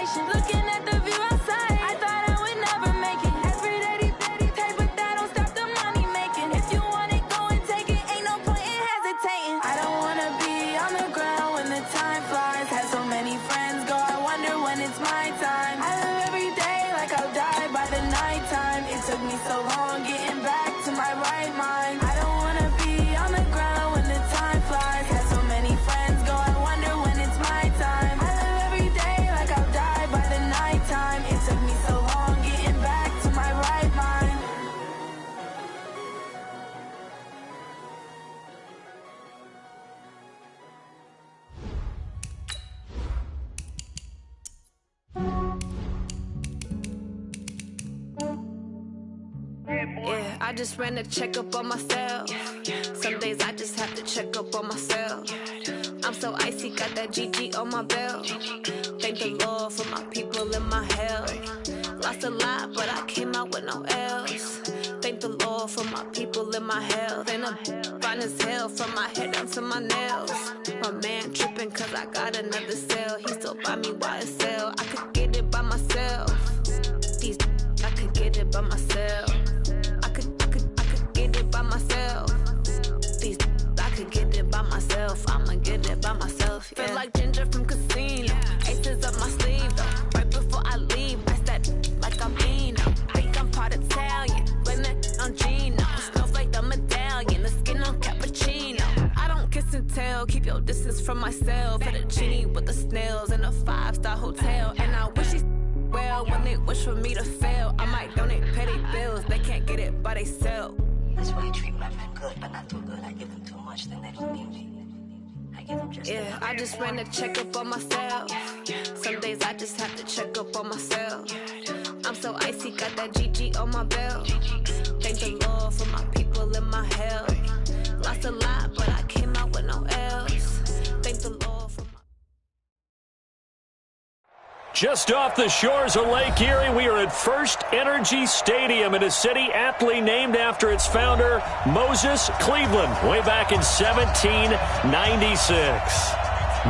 vacation. Looking at the view outside, I thought I would never make it. Every day, but that don't stop the money making. If you want it, go and take it. Ain't no point in hesitating. I don't wanna be on the ground when the time flies. Had so many friends go, I wonder when it's my time. I live every day like I'll die by the nighttime. It took me so long getting back to my right mind. I don't wanna be on the ground when the time flies. Had so many friends go, I wonder when it's my time. I live every day like I'll die by the nighttime. It took me so long getting back to my right mind. Yeah, I just ran a checkup on myself. Some days I just have to check up on myself. I'm so icy, got that GG on my belt. Thank the Lord for my people and my health. Lost a lot, but I came out with no L's. Thank the Lord for my people and my health. And I'm fine as hell from my head down to my nails. My man tripping cause I got another cell. He still buy me YSL. I could get it by myself. These I could get it by myself. I could get it by myself. These I could get it by myself. I'ma get it by myself. Yeah. Feel like Ginger from Casino. Aces up my sleeve though. Right before I leave, I start like I'm Eno. Think I'm part Italian. Blame it on Gino. Smells like the medallion. The skin on cappuccino. I don't kiss and tell. Keep your distance from myself. Fettuccine with the snails in a 5-star hotel. And I wish these well when they wish for me to fail. I might donate petty bills. They can't get it by themselves. That's why I treat my friend good, but not too good. I give them too much, then they don't need me. I give them just yeah, I just ran a checkup on myself. Some days I just have to check up on myself. I'm so icy, got that GG on my belt. Thank the Lord for my people and my health. Lost a lot, but I came out with no L's. Thank the Lord for my... Just off the shores of Lake Erie, we are at First Energy Stadium in a city aptly named after its founder, Moses Cleveland, way back in 1796.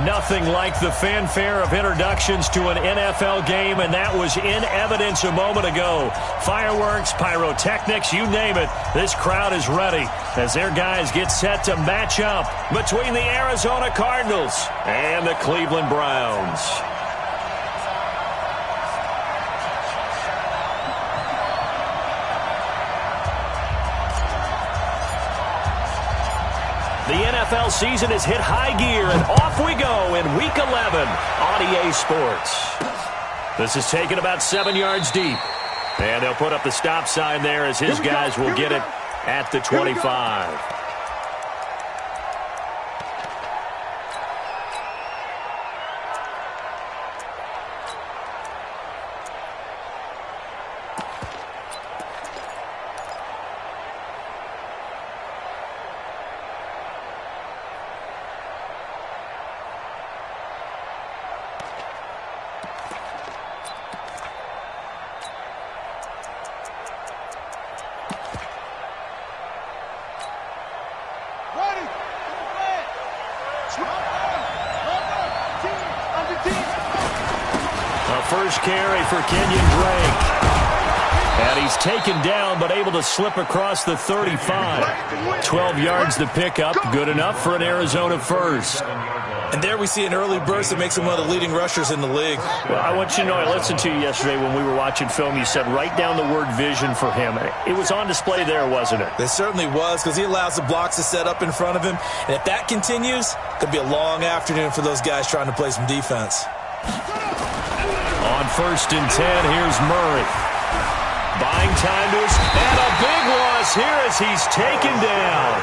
Nothing like the fanfare of introductions to an NFL game, and that was in evidence a moment ago. Fireworks, pyrotechnics, you name it. This crowd is ready as their guys get set to match up between the Arizona Cardinals and the Cleveland Browns. The NFL season has hit high gear, and off we go in Week 11 on EA Sports. This is taken about 7 yards deep, and they'll put up the stop sign there as his guys will get it at the 25. First carry for Kenyon Drake. And he's taken down, but able to slip across the 35. 12 yards to pick up. Good enough for an Arizona first. And there we see an early burst that makes him one of the leading rushers in the league. Well, I want you to know, I listened to you yesterday when we were watching film. You said write down the word vision for him. It was on display there, wasn't it? It certainly was, because he allows the blocks to set up in front of him. And if that continues, it could be a long afternoon for those guys trying to play some defense. On 1st and 10, here's Murray. Buying time to his... And a big loss here as he's taken down.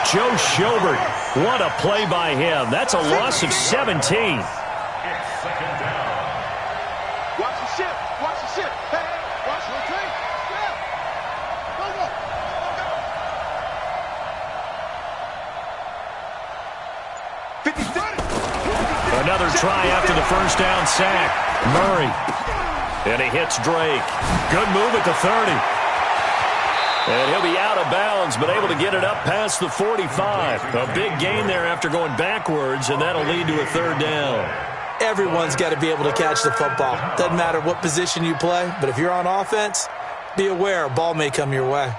Joe Schobert, what a play by him. That's a loss of 17. Watch the ship. Watch the ship. Hey, watch the train. Yeah. Go, go. 50. Another try after the first down sack. Murray. And he hits Drake. Good move at the 30. And he'll be out of bounds, but able to get it up past the 45. A big gain there after going backwards, and that'll lead to a third down. Everyone's got to be able to catch the football. Doesn't matter what position you play, but if you're on offense, be aware a ball may come your way.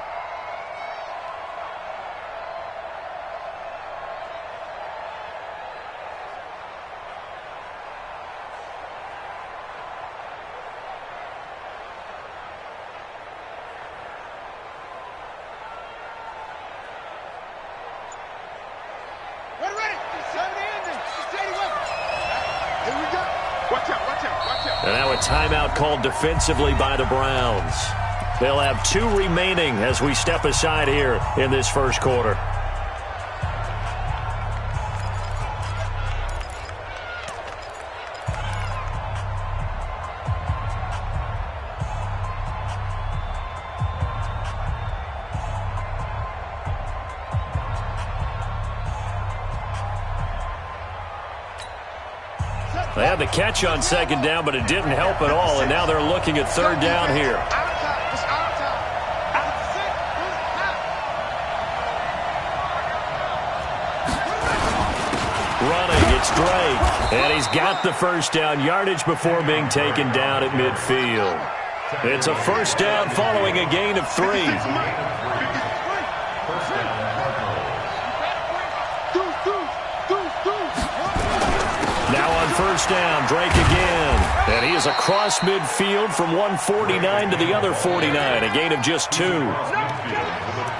And now a timeout called defensively by the Browns. They'll have 2 remaining as we step aside here in this first quarter. They had the catch on second down, but it didn't help at all, and now they're looking at third down here. Running, it's Drake, and he's got the first down yardage before being taken down at midfield. It's a first down following a gain of 3. Now on first down, Drake again. And he is across midfield from 149 to the other 49, a gain of just 2.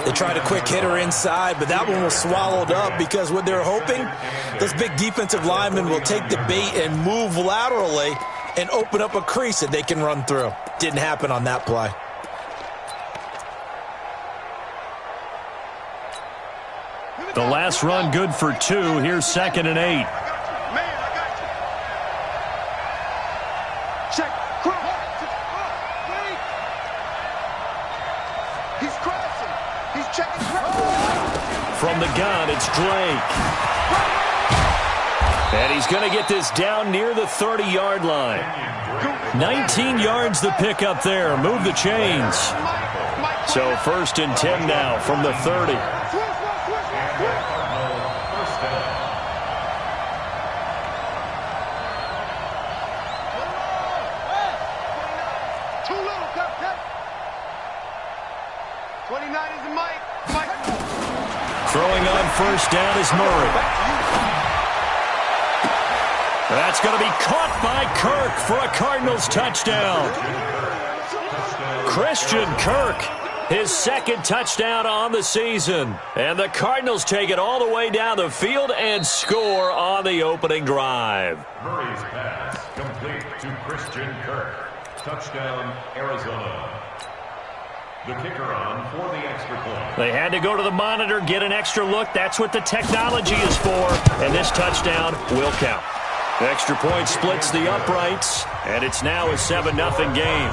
They tried a quick hitter inside, but that one was swallowed up because what they're hoping, those big defensive linemen will take the bait and move laterally and open up a crease that they can run through. Didn't happen on that play. The last run good for 2. Here's 2nd and 8. From the gun, it's Drake. And he's going to get this down near the 30-yard line. 19 yards the pickup there. Move the chains. So 1st and 10 now from the 30. Throwing on first down is Murray. That's going to be caught by Kirk for a Cardinals touchdown. Christian Kirk, his 2nd touchdown on the season. And the Cardinals take it all the way down the field and score on the opening drive. Murray's pass complete to Christian Kirk. Touchdown, Arizona. The kicker on for the extra point. They had to go to the monitor, get an extra look. That's what the technology is for. And this touchdown will count. The extra point splits the uprights, and it's now a 7-0 game.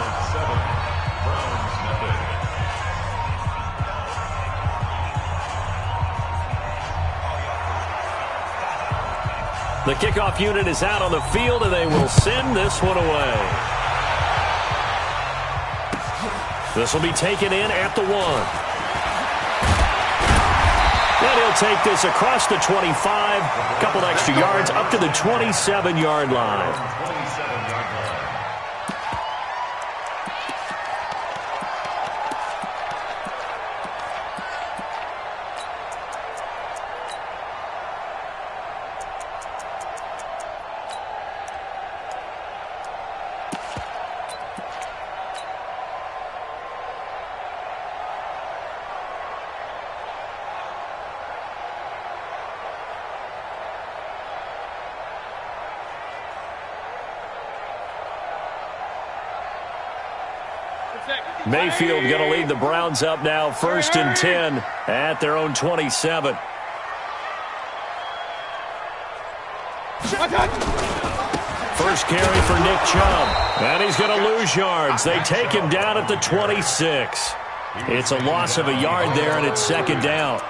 The kickoff unit is out on the field, and they will send this one away. This will be taken in at the 1. And he'll take this across the 25, a couple extra yards, up to the 27-yard line. Mayfield going to lead the Browns up now, 1st and 10 at their own 27. First carry for Nick Chubb, and he's going to lose yards. They take him down at the 26. It's a loss of a yard there, and it's 2nd down.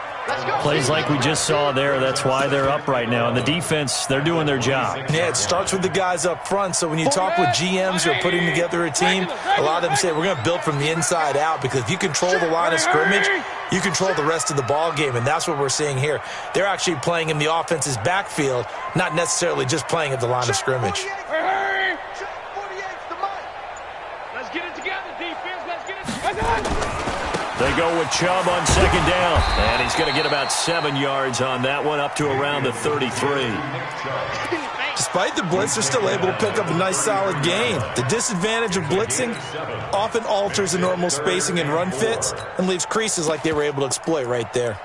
Plays like we just saw there, that's why they're up right now. And the defense, they're doing their job. Yeah, it starts with the guys up front. So when you talk with GMs who are putting together a team, a lot of them say we're going to build from the inside out, because if you control the line of scrimmage, you control the rest of the ball game, and that's what we're seeing here. They're actually playing in the offense's backfield, not necessarily just playing at the line of scrimmage. Let's get it together, defense. Let's get it together. They go with Chubb on second down, and he's going to get about 7 yards on that one, up to around the 33. Despite the blitz, they're still able to pick up a nice, solid gain. The disadvantage of blitzing often alters the normal spacing and run fits and leaves creases like they were able to exploit right there.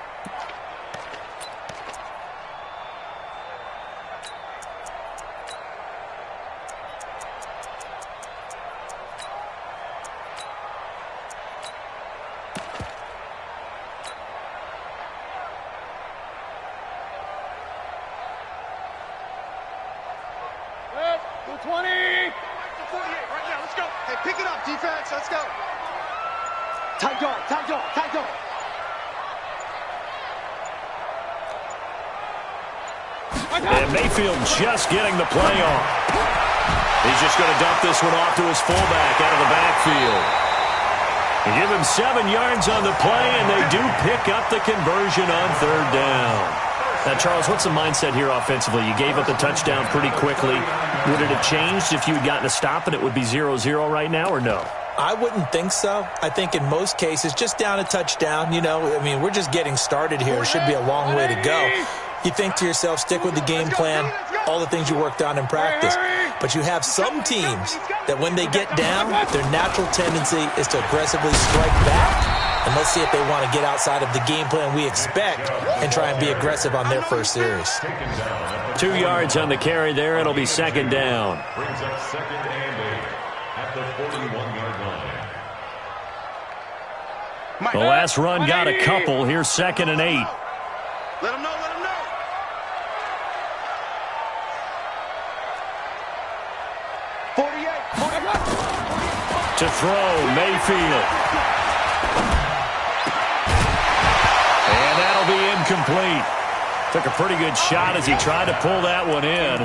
And Mayfield just getting the play off. He's just going to dump this one off to his fullback out of the backfield. They give him 7 yards on the play, and they do pick up the conversion on third down. Now, Charles, what's the mindset here offensively? You gave up the touchdown pretty quickly. Would it have changed if you had gotten a stop and it would be 0-0 right now, or no? I wouldn't think so. I think in most cases, just down a touchdown, we're just getting started here. It should be a long way to go. You think to yourself, stick with the game plan, all the things you worked on in practice. But you have some teams that when they get down, their natural tendency is to aggressively strike back. And let's see if they want to get outside of the game plan we expect and try and be aggressive on their first series. 2 yards on the carry there. It'll be second down. Brings up second and 8 at the 41-yard line. The last run got a couple. Here's second and 8. Let him know, let him know. To throw, Mayfield. And that'll be incomplete. Took a pretty good shot as he tried to pull that one in.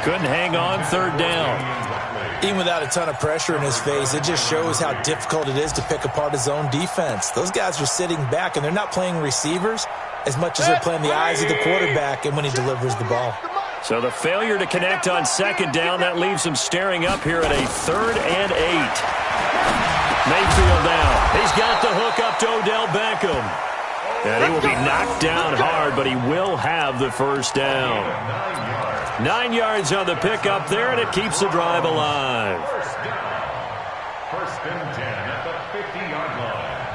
Couldn't hang on, third down. Even without a ton of pressure in his face, it just shows how difficult it is to pick apart his own defense. Those guys are sitting back, and they're not playing receivers as much as they're playing the eyes of the quarterback and when he delivers the ball. So the failure to connect on second down, that leaves him staring up here at a third and 8. Mayfield down. He's got the hook up to Odell Beckham. And he will be knocked down hard, but he will have the first down. 9 yards on the pickup there, and it keeps the drive alive. First and 10 at the 50-yard line.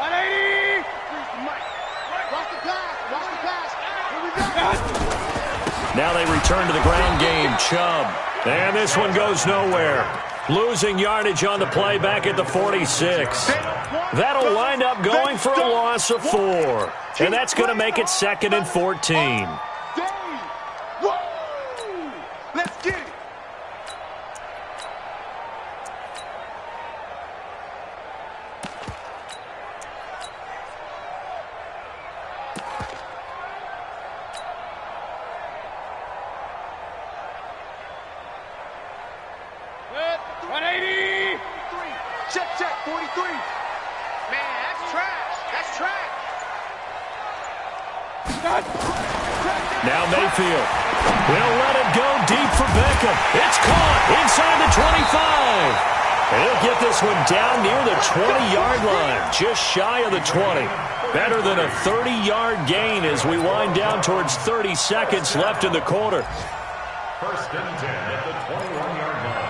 180. Watch the pass. Watch the pass. Here we go. Now they return to the ground game. Chubb. And this one goes nowhere. Losing yardage on the play back at the 46. That'll wind up going for a loss of 4. And that's going to make it second and 14. Let's get it. Check, 43. Man, that's trash. That's trash. Now Mayfield will let it go deep for Beckham. It's caught inside the 25. And he'll get this one down near the 20-yard line, just shy of the 20. Better than a 30-yard gain as we wind down towards 30 seconds left in the quarter. First and 10 at the 21-yard line.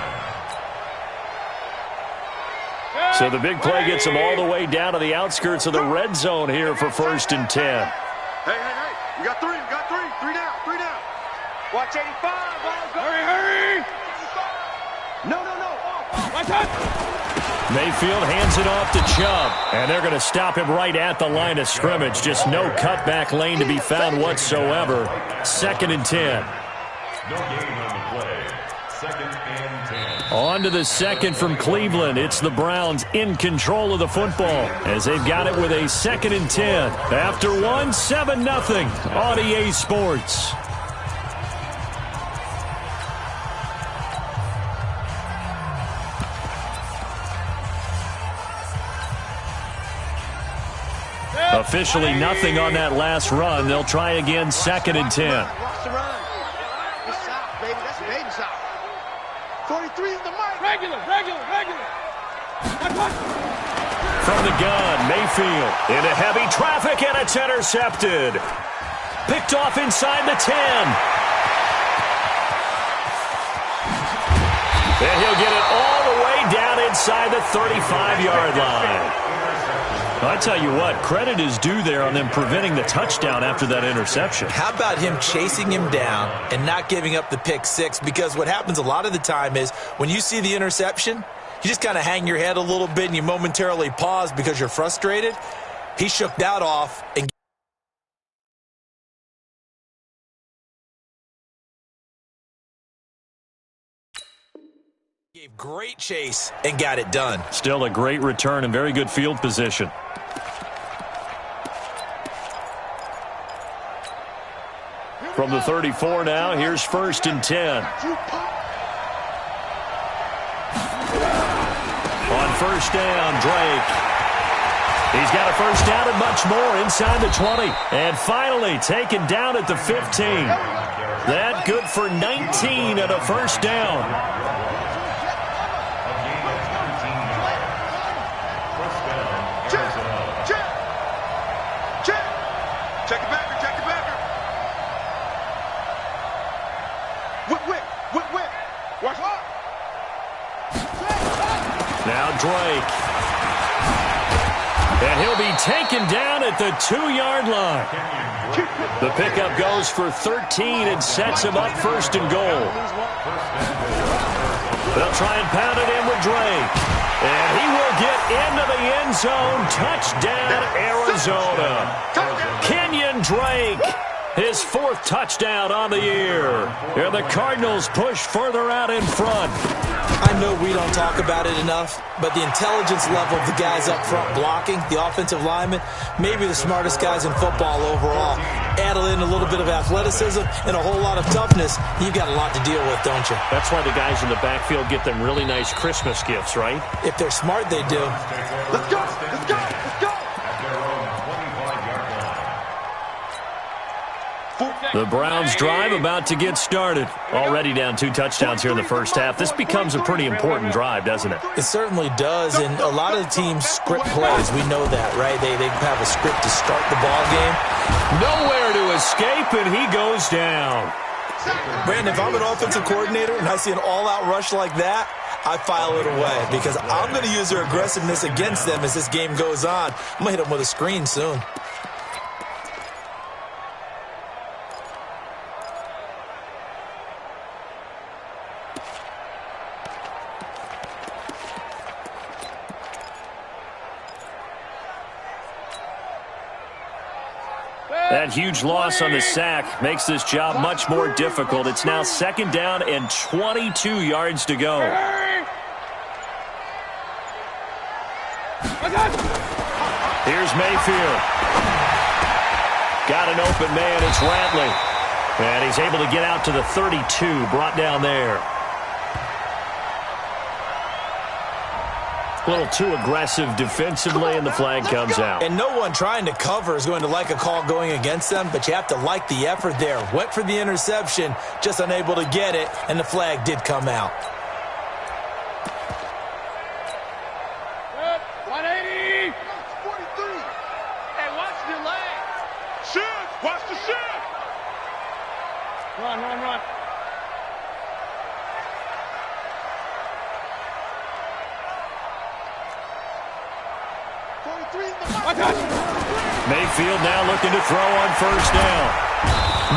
So the big play gets them all the way down to the outskirts of the red zone here for first and 10. Hey. We got 3. We got 3. 3 down. 3 down. Watch 85. Hurry. No. Watch out. Mayfield hands it off to Chubb. And they're going to stop him right at the line of scrimmage. Just no cutback lane to be found whatsoever. Second and 10. No gain on the play. Second and 10. On to the second from Cleveland. It's the Browns in control of the football as they've got it with a 2nd and 10. After one, 7-0 on EA Sports. Officially nothing on that last run. They'll try again, 2nd and 10. Watch the run. It's south, baby. That's baby south. 43 is the mark. Regular. From the gun, Mayfield into heavy traffic, and it's intercepted. Picked off inside the 10. And he'll get it all the way down inside the 35-yard line. I tell you what, credit is due there on them preventing the touchdown after that interception. How about him chasing him down and not giving up the pick six? Because what happens a lot of the time is when you see the interception, you just kind of hang your head a little bit and you momentarily pause because you're frustrated. He shook that off and gave great chase and got it done. Still a great return and very good field position. From the 34 now, here's 1st and 10. On 1st down, Drake. He's got a 1st down and much more inside the 20. And finally taken down at the 15. That good for 19 and a 1st down. Check it back. Whip. Watch out. Now Drake. And he'll be taken down at the 2-yard line. The pickup goes for 13 and sets him up 1st and goal. They'll try and pound it in with Drake. And he will get into the end zone. Touchdown, Arizona. Kenyon Drake. His 4th touchdown on the year. And the Cardinals push further out in front. I know we don't talk about it enough, but the intelligence level of the guys up front blocking, the offensive linemen, maybe the smartest guys in football overall. Add in a little bit of athleticism and a whole lot of toughness, you've got a lot to deal with, don't you? That's why the guys in the backfield get them really nice Christmas gifts, right? If they're smart, they do. Let's go. The Browns drive about to get started. Already down 2 touchdowns here in the first half. This becomes a pretty important drive, doesn't it? It certainly does, and a lot of the teams script plays. We know that, right? They have a script to start the ball game. Nowhere to escape, and he goes down. Brandon, if I'm an offensive coordinator and I see an all-out rush like that, I file it away because I'm going to use their aggressiveness against them as this game goes on. I'm going to hit them with a screen soon. That huge loss on the sack makes this job much more difficult. It's now 2nd down and 22 yards to go. Here's Mayfield. Got an open man. It's Ratley. And he's able to get out to the 32, brought down there. A little too aggressive defensively, and the flag comes out. And no one trying to cover is going to like a call going against them, but you have to like the effort there. Went for the interception, just unable to get it, and the flag did come out. 180. 43. Hey, watch the leg. Shift. Watch the shift. Run. Mayfield now looking to throw on 1st down.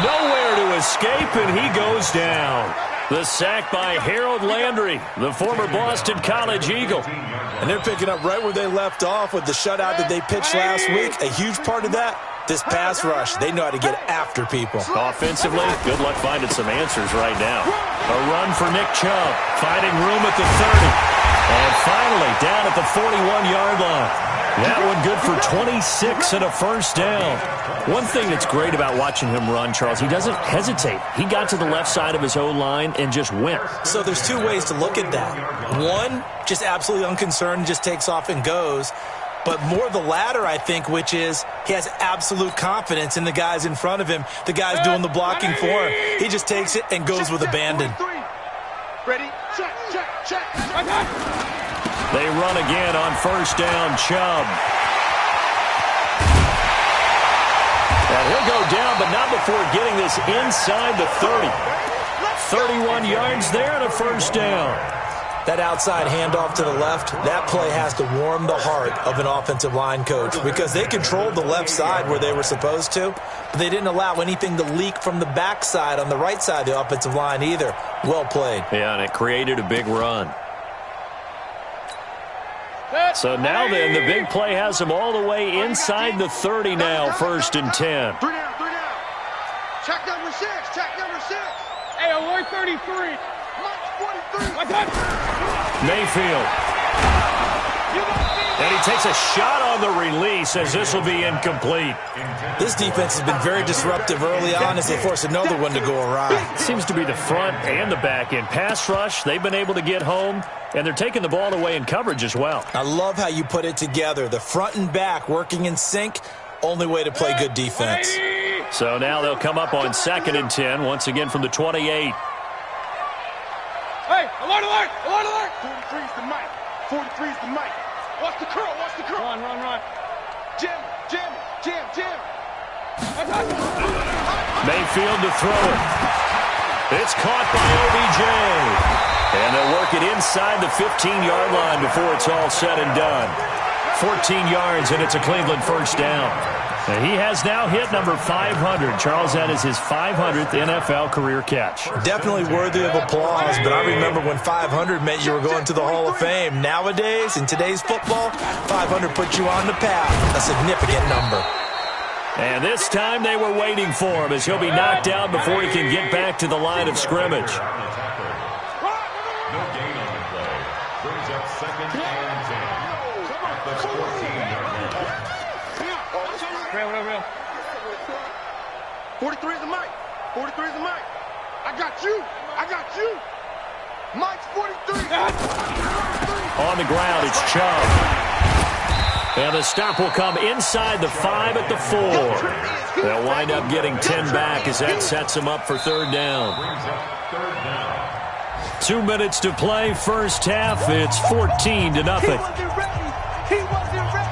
Nowhere to escape, and he goes down. The sack by Harold Landry, the former Boston College Eagle. And they're picking up right where they left off with the shutout that they pitched last week. A huge part of that This pass rush, they know how to get after people. Offensively, good luck finding some answers right now. A run for Nick Chubb, finding room at the 30. And finally, down at the 41-yard line. That one good for 26 and a first down. One thing that's great about watching him run, Charles, he doesn't hesitate. He got to the left side of his O-line and just went. So there's two ways to look at that. One, just absolutely unconcerned, just takes off and goes. But more the latter, I think, which is he has absolute confidence in the guys in front of him, the guys doing the blocking for him. He just takes it and goes with abandon. Ready? Check. They run again on first down, Chubb. And he'll go down, but not before getting this inside the 30. 31 yards there and a first down. That outside handoff to the left, that play has to warm the heart of an offensive line coach because they controlled the left side where they were supposed to, but they didn't allow anything to leak from the backside on the right side of the offensive line either. Well played. Yeah, and it created a big run. So now then, the big play has them all the way inside the 30 now, first and 10. 3 down. Check number 6. Hey, alert 33. Mayfield. And he takes a shot on the release as this will be incomplete. This defense has been very disruptive early on as they force another one to go awry. Seems to be the front and the back end. Pass rush, they've been able to get home, and they're taking the ball away in coverage as well. I love how you put it together. The front and back working in sync, only way to play good defense. So now they'll come up on 2nd and 10, once again from the 28. Hey, alert! 43's the mic. 43's the mic. Watch the curl. Run. Jam. Mayfield to throw it. It's caught by OBJ. And they'll work it inside the 15-yard line before it's all said and done. 14 yards, and it's a Cleveland first down. And he has now hit number 500. Charles, that is his 500th NFL career catch. Definitely worthy of applause, but I remember when 500 meant you were going to the Hall of Fame. Nowadays, in today's football, 500 puts you on the path, a significant number. And this time they were waiting for him as he'll be knocked out before he can get back to the line of scrimmage. No gain on the play. Brings up 2nd and 10. At the 14-yard line. 43's the mic. I got you. Mike's 43. On the ground, it's Chubb. And the stop will come inside the 5 at the 4. They'll wind up getting 10 back as that sets them up for third down. 2 minutes to play, first half. It's 14-0. He wasn't ready.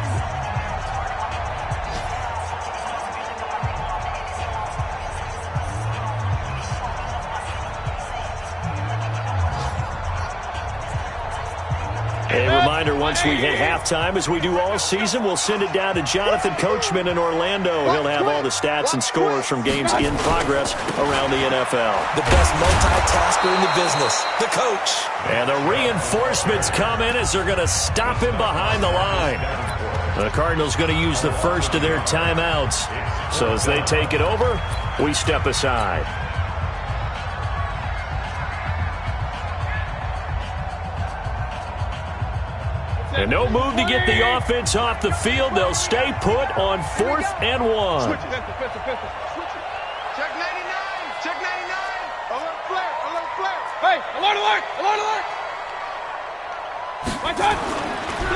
A reminder, once we hit halftime, as we do all season, we'll send it down to Jonathan Coachman in Orlando. He'll have all the stats and scores from games in progress around the NFL. The best multitasker in the business, the coach. And the reinforcements come in as they're going to stop him behind the line. The Cardinals going to use the first of their timeouts. So as they take it over, we step aside. And no move to get the offense off the field. They'll stay put on 4th and 1. Switch it. Check 99. Alert flare. Hey, alert. My touch.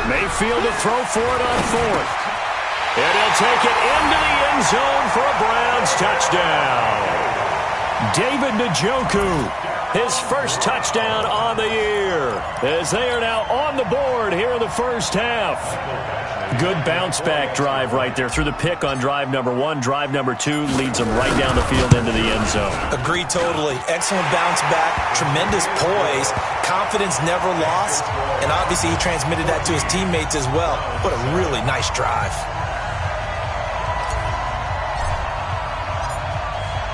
Mayfield to throw for it on 4th. And he'll take it into the end zone for a Browns touchdown. David Njoku, his first touchdown on the year, as they are now on the board here in the first half. Good bounce-back drive right there through the pick on drive number 1. Drive number 2 leads them right down the field into the end zone. Agree totally. Excellent bounce back, tremendous poise, confidence never lost, and obviously he transmitted that to his teammates as well. What a really nice drive.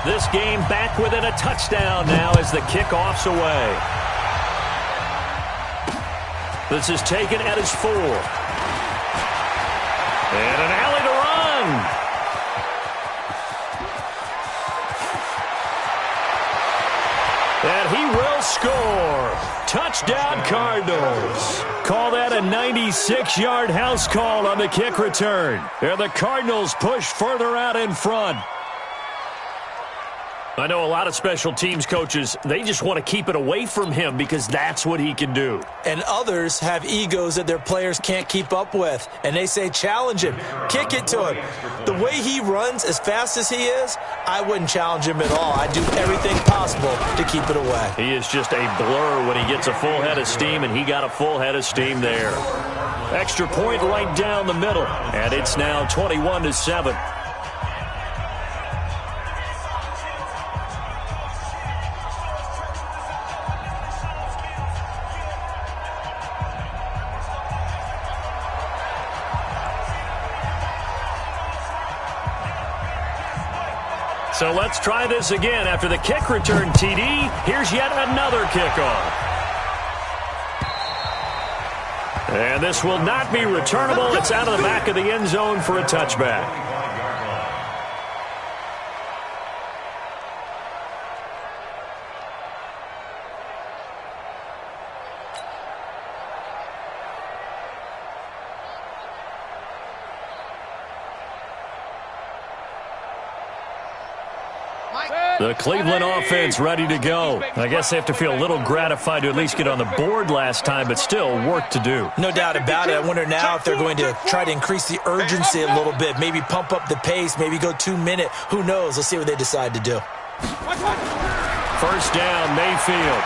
This game back within a touchdown now as the kickoff's away. This is taken at his 4. And an alley to run. And he will score. Touchdown, Cardinals. Call that a 96-yard house call on the kick return. And the Cardinals push further out in front. I know a lot of special teams coaches, they just want to keep it away from him because that's what he can do. And others have egos that their players can't keep up with. And they say, challenge him, kick it to him. The way he runs as fast as he is, I wouldn't challenge him at all. I'd do everything possible to keep it away. He is just a blur when he gets a full head of steam, and he got a full head of steam there. Extra point right down the middle, and it's now 21-7. So let's try this again. After the kick return TD, here's yet another kickoff. And this will not be returnable. It's out of the back of the end zone for a touchback. The Cleveland offense ready to go. I guess they have to feel a little gratified to at least get on the board last time, but still work to do. No doubt about it. I wonder now if they're going to try to increase the urgency a little bit, maybe pump up the pace, maybe go 2-minute. Who knows? Let's see what they decide to do. First down, Mayfield.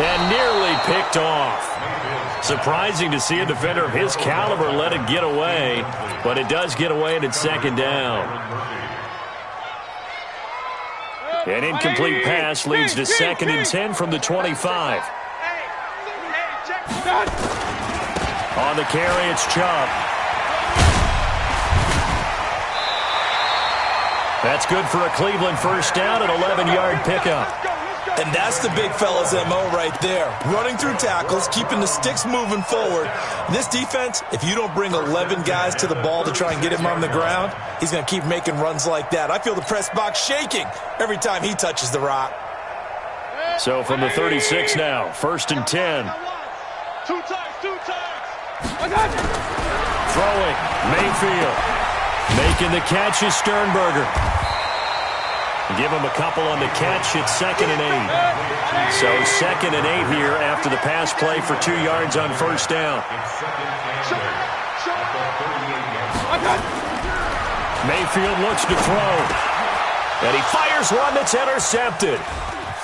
And nearly picked off. Surprising to see a defender of his caliber let it get away, but it does get away and it's second down. An incomplete pass leads to 2nd and 10 from the 25. On the carry, it's Chubb. That's good for a Cleveland first down, an 11-yard pickup. And that's the big fella's MO right there. Running through tackles, keeping the sticks moving forward. This defense, if you don't bring 11 guys to the ball to try and get him on the ground, he's going to keep making runs like that. I feel the press box shaking every time he touches the rock. So from the 36 now, 1st and 10. Two times. Throwing, Mayfield. Making the catch is Sternberger. Give him a couple on the catch. It's 2nd and 8. So 2nd and 8 here after the pass play for 2 yards on first down. Mayfield looks to throw. And he fires one that's intercepted.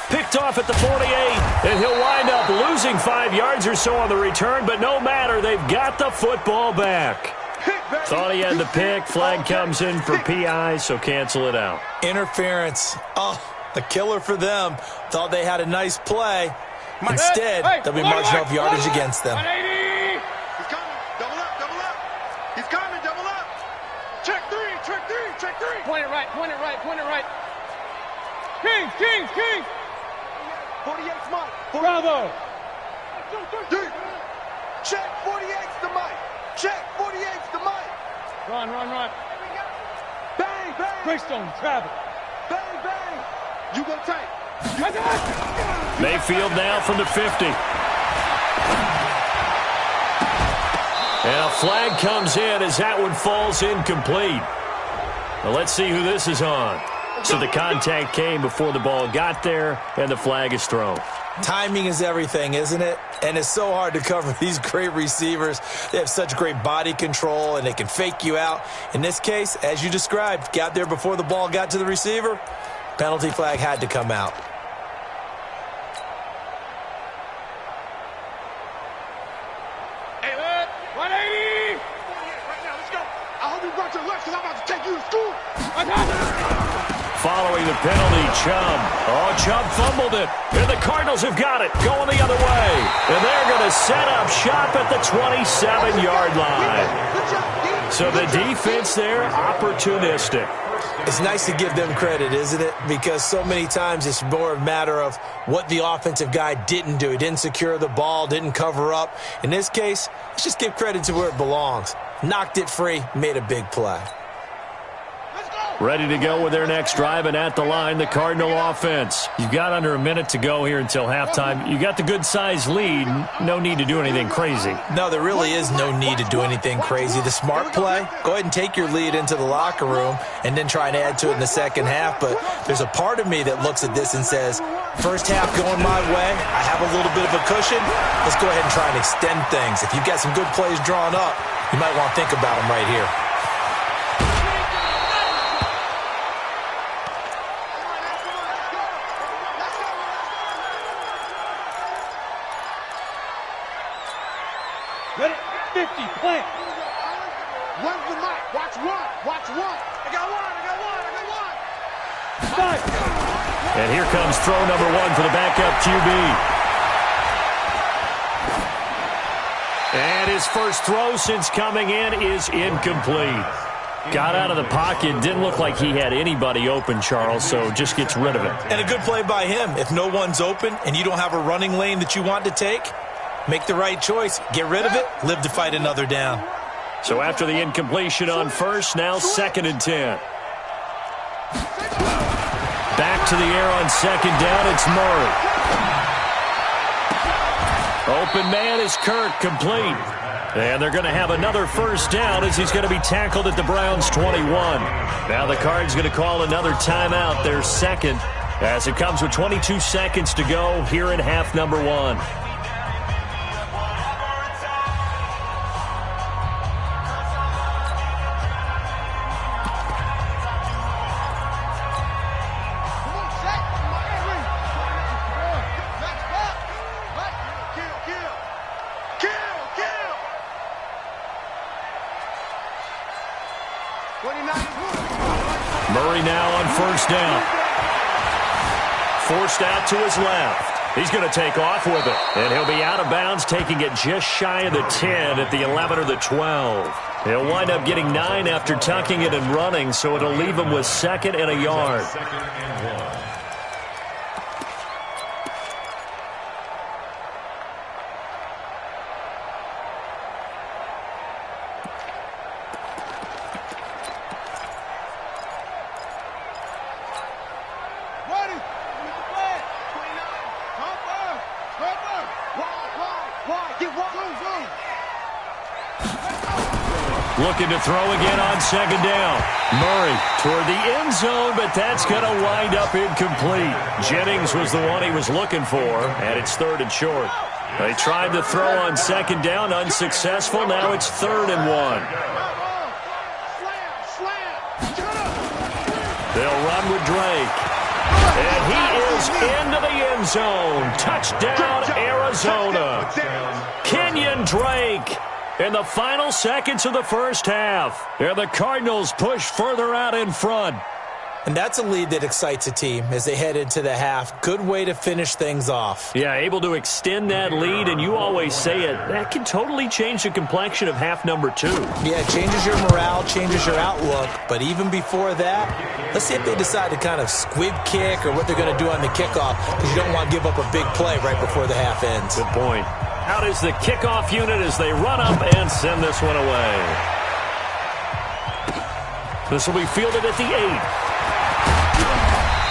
Picked off at the 48. And he'll wind up losing 5 yards or so on the return. But no matter, they've got the football back. Thought he had the pick. Flag comes in for PI, so cancel it out. Interference. Oh, a killer for them. Thought they had a nice play. Instead, they'll be marching off yardage against them. He's coming. Double up. He's coming. Double up. Check three. Point it right. Kings. 48's Mike. Bravo. Deep. Check 48's the Mike. Check 48's the Mike. Run. Bang. Greystone, travel. Bang. You go tight. Mayfield now from the 50. And a flag comes in as that one falls incomplete. Well, let's see who this is on. So the contact came before the ball got there, and the flag is thrown. Timing is everything, isn't it? And it's so hard to cover these great receivers. They have such great body control, and they can fake you out. In this case, as you described, got there before the ball got to the receiver. Penalty flag had to come out. Hey, 180! Right now, let's go. I hope you brought your lunch because I'm about to take you to school. Following the penalty, Chubb. Oh, Chubb fumbled it. And the Cardinals have got it, going the other way. And they're going to set up shop at the 27-yard line. So the defense there, opportunistic. It's nice to give them credit, isn't it? Because so many times it's more a matter of what the offensive guy didn't do. He didn't secure the ball, didn't cover up. In this case, let's just give credit to where it belongs. Knocked it free, made a big play. ready to go with their next drive, and at the line, the Cardinal offense. You've got under a minute to go here until halftime. You got the good-sized lead. No need to do anything crazy. No, there really is no need to do anything crazy. The smart play, go ahead and take your lead into the locker room and then try and add to it in the second half. But there's a part of me that looks at this and says, first half going my way, I have a little bit of a cushion. Let's go ahead and try and extend things. If you've got some good plays drawn up, you might want to think about them right here. Ready? 50, plant. Where's the mic? Watch one. Watch one. I got one. Five. And here comes throw number one for the backup QB. And his first throw since coming in is incomplete. Got out of the pocket. Didn't look like he had anybody open, Charles, so just gets rid of it. And a good play by him. If no one's open and you don't have a running lane that you want to take, make the right choice. Get rid of it. Live to fight another down. So after the incompletion on first, now 2nd and 10. Back to the air on 2nd down, it's Murray. Open man is Kirk, complete. And they're going to have another first down as he's going to be tackled at the Browns' 21. Now the Cards going to call another timeout, their second, as it comes with 22 seconds to go here in half number one. Murray now on first down. Forced out to his left. He's going to take off with it. And he'll be out of bounds, taking it just shy of the 10 at the 11 or the 12. He'll wind up getting 9 after tucking it and running, so it'll leave him with 2nd and a yard. Looking to throw again on 2nd down. Murray toward the end zone, but that's going to wind up incomplete. Jennings was the one he was looking for, and it's 3rd and short. They tried to throw on 2nd down, unsuccessful. Now it's 3rd and 1. They'll run with Drake. And he is into the end zone. Touchdown, Arizona. Kenyon Drake. In the final seconds of the first half, and the Cardinals push further out in front. And that's a lead that excites a team as they head into the half. Good way to finish things off. Yeah, able to extend that lead, and you always say it, that can totally change the complexion of half number 2. Yeah, it changes your morale, changes your outlook. But even before that, let's see if they decide to kind of squib kick or what they're going to do on the kickoff, because you don't want to give up a big play right before the half ends. Good point. Out is the kickoff unit as they run up and send this one away. This will be fielded at the 8.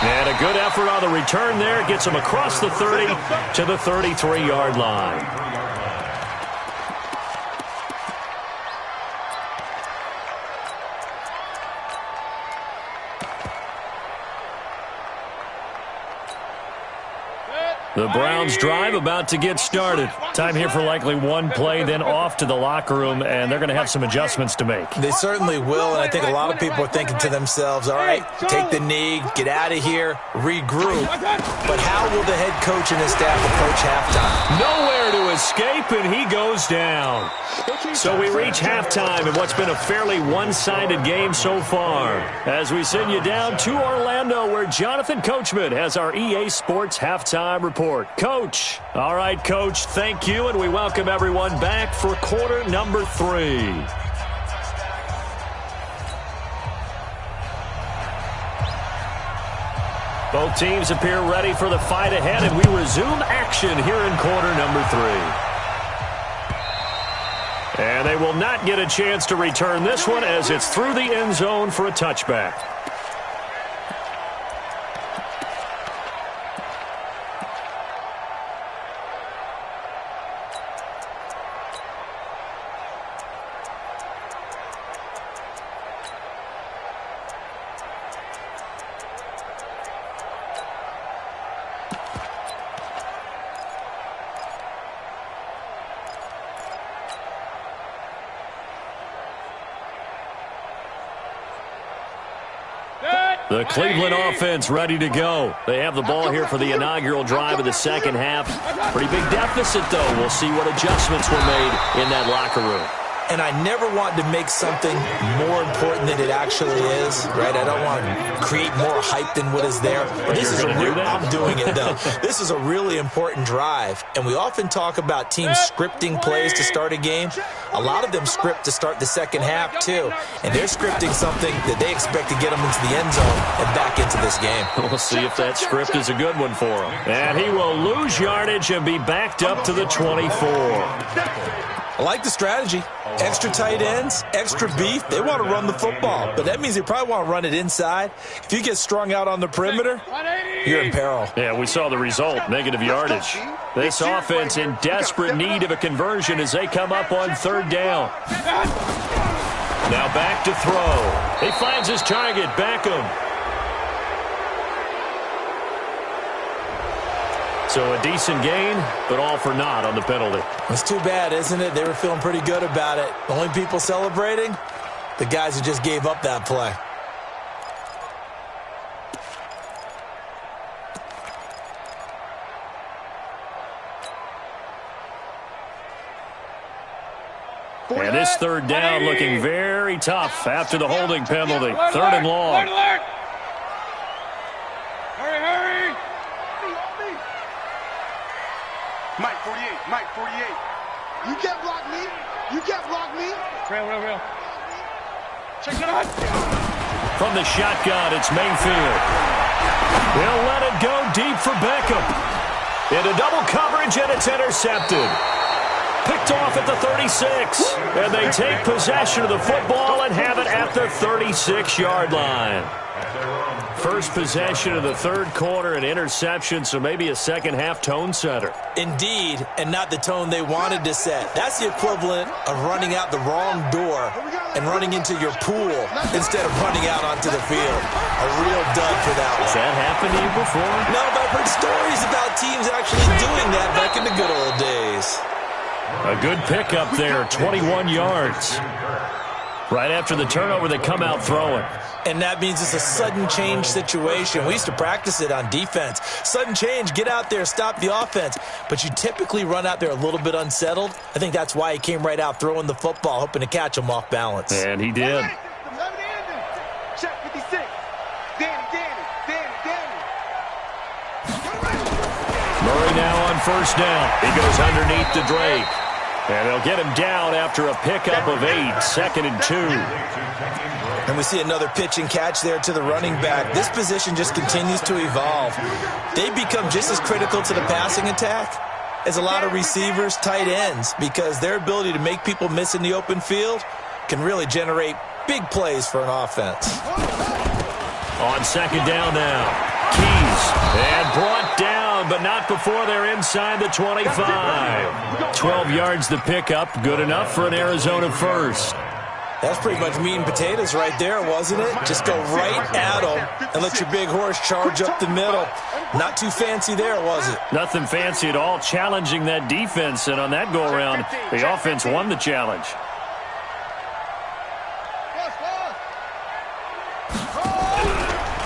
And a good effort on the return there. Gets him across the 30 to the 33-yard line. The Browns drive about to get started. Time here for likely one play, then off to the locker room, and they're going to have some adjustments to make. They certainly will, and I think a lot of people are thinking to themselves, all right, take the knee, get out of here, regroup. But how will the head coach and his staff approach halftime? Nowhere to escape, and he goes down. So we reach halftime in what's been a fairly one-sided game so far, as we send you down to Orlando, where Jonathan Coachman has our EA Sports halftime report. Coach. All right, Coach, thank you, and we welcome everyone back for quarter number 3. Both teams appear ready for the fight ahead, and we resume action here in quarter number 3. And they will not get a chance to return this one as it's through the end zone for a touchback. The Cleveland offense ready to go. They have the ball here for the inaugural drive of the second half. Pretty big deficit, though. We'll see what adjustments were made in that locker room. And I never want to make something more important than it actually is, right? I don't want to create more hype than what is there. But this is I'm doing it, though. This is a really important drive. And we often talk about teams scripting plays to start a game. A lot of them script to start the second half, too. And they're scripting something that they expect to get them into the end zone and back into this game. We'll see if that script is a good one for him. And he will lose yardage and be backed up to the 24. I like the strategy. Extra tight ends, extra beef. They want to run the football, but that means they probably want to run it inside. If you get strung out on the perimeter, you're in peril. Yeah, we saw the result, negative yardage. This offense in desperate need of a conversion as they come up on third down. Now back to throw. He finds his target, Beckham. So a decent gain, but all for naught on the penalty. It's too bad, isn't it? They were feeling pretty good about it. The only people celebrating, the guys who just gave up that play. And this third down looking very tough after the holding penalty. Third and long. Hurry! Mike 48, Mike 48. You can't block me. You can't block me. Real. Check it out. From the shotgun, it's Mayfield. They'll let it go deep for Beckham. Into double coverage, and it's intercepted. Picked off at the 36. And they take possession of the football and have it at the 36-yard line. First possession of the third quarter, an interception, so maybe a second-half tone setter. Indeed, and not the tone they wanted to set. That's the equivalent of running out the wrong door and running into your pool instead of running out onto the field. A real dud for that one. Has that happened to you before? No, but I've heard stories about teams actually doing that back in the good old days. A good pickup there, 21 yards. Right after the turnover, they come out throwing. And that means it's a sudden change situation. We used to practice it on defense. Sudden change, get out there, stop the offense. But you typically run out there a little bit unsettled. I think that's why he came right out throwing the football, hoping to catch him off balance. And he did. Check 56. Danny. Murray now on first down. He goes underneath to Drake. And they'll get him down after a pickup of 8, 2nd and 2. And we see another pitch and catch there to the running back. This position just continues to evolve. They become just as critical to the passing attack as a lot of receivers, tight ends, because their ability to make people miss in the open field can really generate big plays for an offense. On second down now. Keys. And brought down, but not before they're inside the 25. 12 yards to pick up. Good enough for an Arizona first. That's pretty much meat and potatoes right there, wasn't it? Just go right at them and let your big horse charge up the middle. Not too fancy there, was it? Nothing fancy at all, challenging that defense. And on that go-around, the offense won the challenge.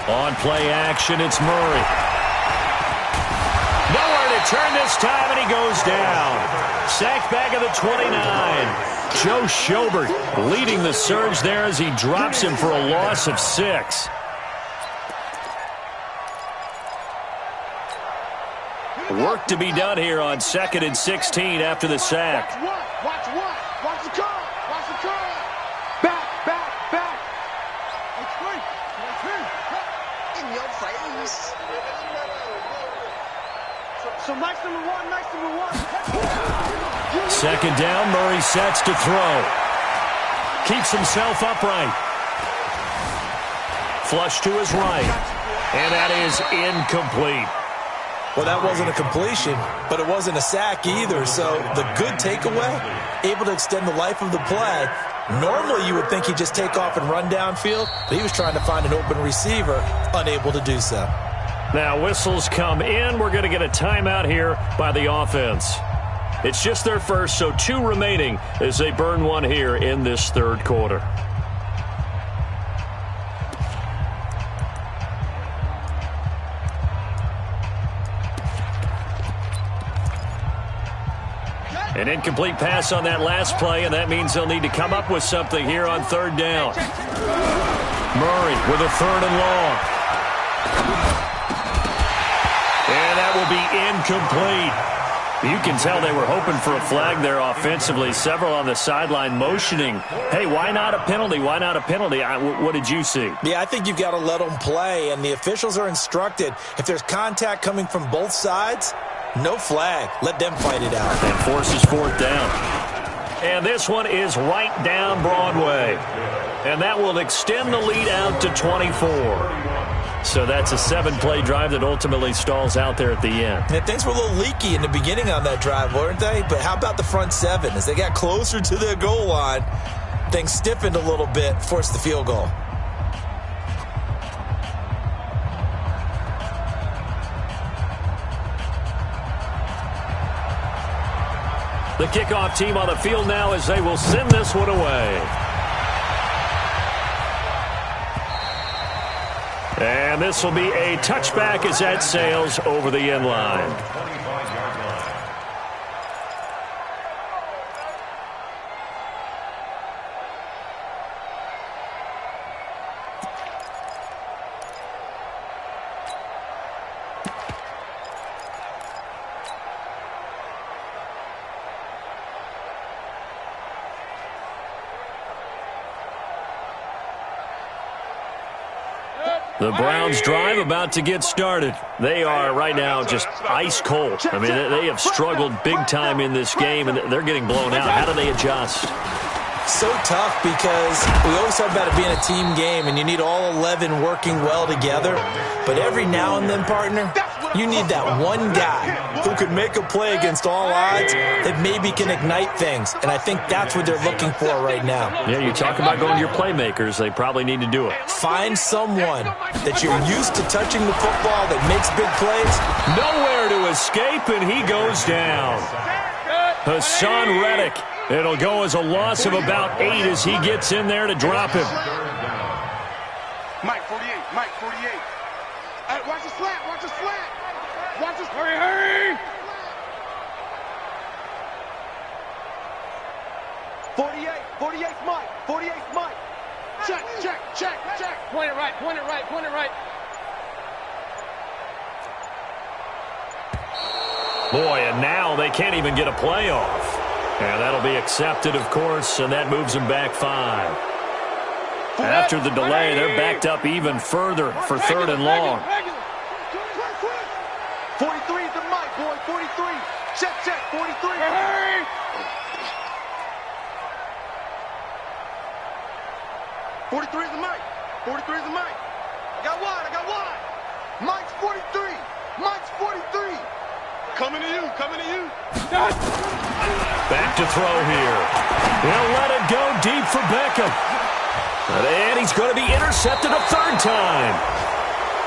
On play action, it's Murray. Nowhere to turn this time, and he goes down. Sacked back at the 29. Joe Schobert leading the surge there as he drops him for a loss of 6. Work to be done here on 2nd and 16 after the sack. Watch the curl. Watch the curl. Back. In your face. So nice number one. Second down, Murray sets to throw. Keeps himself upright. Flush to his right. And that is incomplete. Well, that wasn't a completion, but it wasn't a sack either. So the good takeaway, able to extend the life of the play. Normally you would think he'd just take off and run downfield, but he was trying to find an open receiver, unable to do so. Now whistles come in. We're going to get a timeout here by the offense. It's just their first, so 2 remaining as they burn one here in this third quarter. An incomplete pass on that last play, and that means they'll need to come up with something here on third down. Murray with a third and long. And that will be incomplete. You can tell they were hoping for a flag there offensively. Several on the sideline motioning, hey, why not a penalty? Why not a penalty? What did you see? Yeah, I think you've got to let them play, and the officials are instructed. If there's contact coming from both sides, no flag. Let them fight it out. And forces fourth down. And this one is right down Broadway. And that will extend the lead out to 24. So that's a 7-play drive that ultimately stalls out there at the end. And things were a little leaky in the beginning on that drive, weren't they? But how about the front seven? As they got closer to their goal line, things stiffened a little bit, forced the field goal. The kickoff team on the field now as they will send this one away. And this will be a touchback as that sails over the end line. The Browns drive about to get started. They are right now just ice cold. I mean, they have struggled big time in this game, and they're getting blown out. How do they adjust? So tough because we always talk about it being a team game, and you need all 11 working well together. But every now and then, partner, you need that one guy who could make a play against all odds that maybe can ignite things. And I think that's what they're looking for right now. Yeah, you talk about going to your playmakers. They probably need to do it. Find someone that you're used to touching the football that makes big plays. Nowhere to escape, and he goes down. Hassan Reddick. It'll go as a loss of about 8 as he gets in there to drop him. Mike 48, Mike 48. Hey, watch the slant, watch the slant. Watch this, hurry, hurry. 48's Mike, 48's Mike. Check, check, check, check. Point it right, point it right, point it right. Boy, and now they can't even get a play off. And that'll be accepted, of course, and that moves them back 5. After the delay, they're backed up even further for third and long. 43 is the Mike, boy, 43. Check, check, 43. 43 is the Mike. 43 is the Mike. I got wide. Mike's 43. Mike's 43. Coming to you, coming to you. Back to throw here. He'll let it go deep for Beckham. And he's going to be intercepted a third time.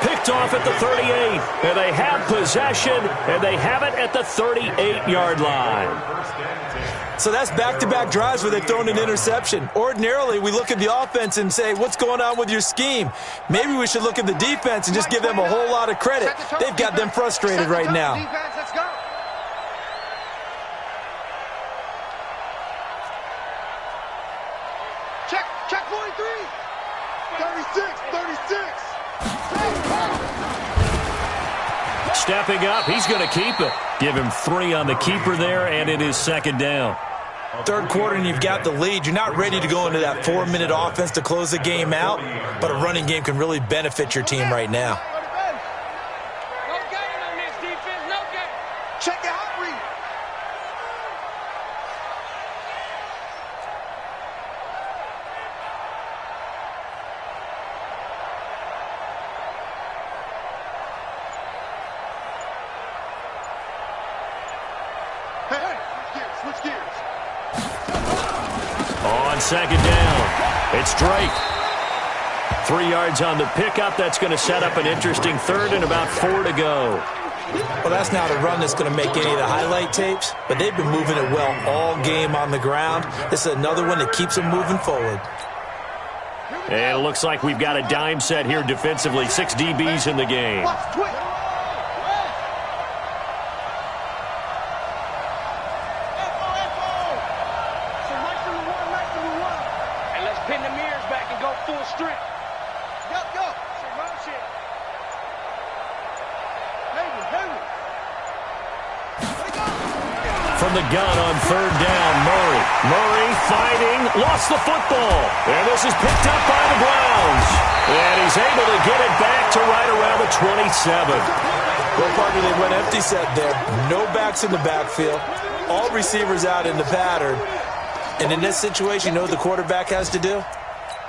Picked off at the 38. And they have possession, and they have it at the 38-yard line. So that's back-to-back drives where they've thrown an interception. Ordinarily, we look at the offense and say, what's going on with your scheme? Maybe we should look at the defense and just give them a whole lot of credit. They've got them frustrated right now. Let's go. Check 43. 36. Stepping up, he's going to keep it. Give him 3 on the keeper there, and it is second down. Third quarter and you've got the lead. You're not ready to go into that 4-minute offense to close the game out, but a running game can really benefit your team right now. No game on this defense, no game. Check the hot read. Hey, switch gears. On second down, it's Drake. 3 yards on the pickup. That's going to set up an interesting third and about 4 to go. Well, that's not a run that's going to make any of the highlight tapes, but they've been moving it well all game on the ground. This is another one that keeps them moving forward. And it looks like we've got a dime set here defensively. 6 DBs in the game. Watch quick. strength. Go. Motion. Heavy. From the gun on third down, Murray. Murray fighting, lost the football. And this is picked up by the Browns. And he's able to get it back to right around the 27. Well, partner, they went empty set there. No backs in the backfield. All receivers out in the pattern. And in this situation, you know what the quarterback has to do?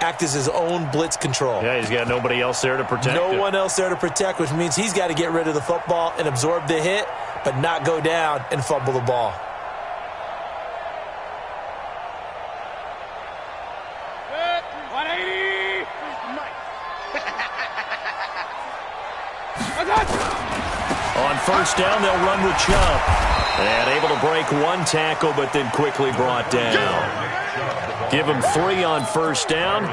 Act as his own blitz control. Yeah, he's got nobody else there to protect him. No one else there to protect, which means he's got to get rid of the football and absorb the hit, but not go down and fumble the ball. Good. 180. On first down, they'll run with Chubb. And able to break one tackle, but then quickly brought down. Give him 3 on first down.